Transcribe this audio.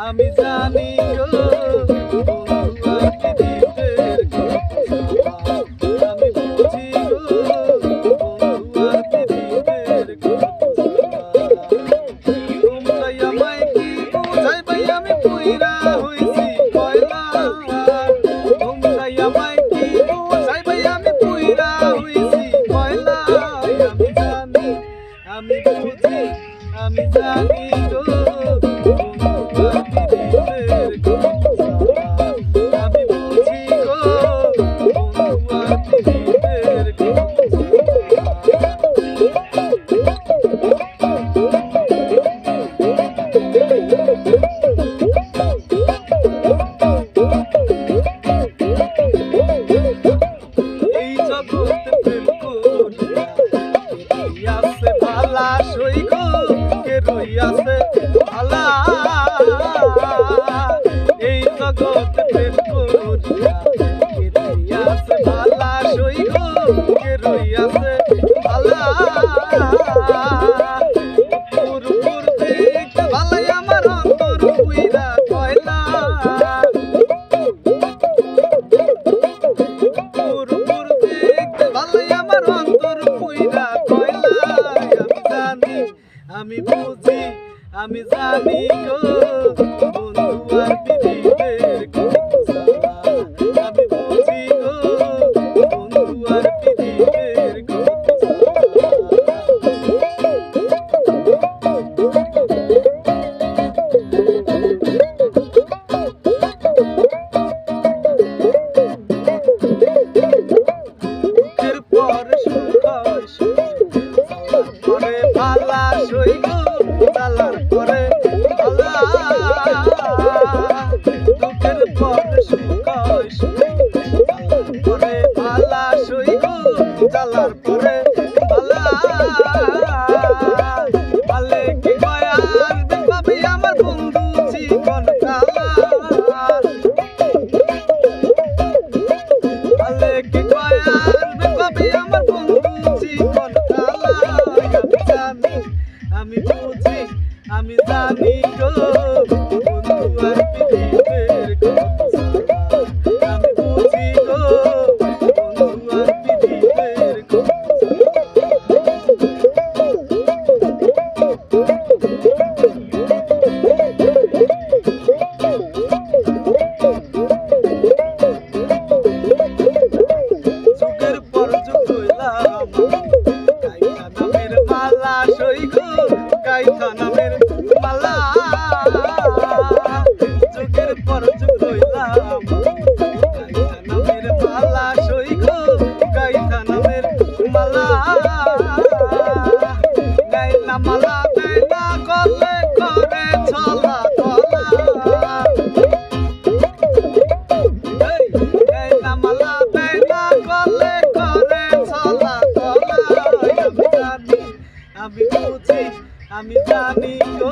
আমি জানি গো বন্ধু আর পৃথিবীর কথা, আমি বুঝি গো বন্ধু আর পৃথিবীর কথা। তোমরাই আমায় কি বুঝাইবে আমি পুইরা হইছি কয়লা, তোমরাই আমায় কি বুঝাইবে আমি পুইরা হইছি কয়লা। আমি জানি আমি বুঝি আমি জানি গো রইয়াছে ভালা এই জগৎ প্রেম করিয়া কে রইয়াছে ভালা সইগ কে রইয়াছে ভালা পুরপুর দেখতে ভালাই আমার অন্তর পুইরা কয়লা পুরপুর দেখতে ভালাই আমার অন্তর পুইরা কয়লা। আমি বুঝি আমি জানি গো বন্ধু আর পৃথিবীর কথা, আমি বুঝি গো বন্ধু আর পৃথিবীর কথা। দুঃখের পর সুখ পরে ভালা সইগ চালার পরে ভালা, দুঃখের পর সুখ পরে ভালা সইগ চালার পরে ভালা। ভালে কি কয়ার পাবি আমার বন্ধু জীবন কালা, ভালে কি কয়ার পাবি আমার বন্ধু জীবন কালা। আমি বুঝি আমি জানি গো বন্ধু আর পৃথিবীর কথা, আমি বুঝি গো বন্ধু আর পৃথিবীর কথা। যুগের পর যুগ হইলাম গাইতা নামের মালা সইগ গাইতা নামের মালা, যুগের পর যুগ হইলাম গাইতা নামের মালা সইগ গাইতা নামের মালা। গাইলা মালা গাইলা গলে করে ছলা কলা, গাইলা মালা গাইলা গলে করে ছলা কলা। আমি বুঝি আমি জানি গো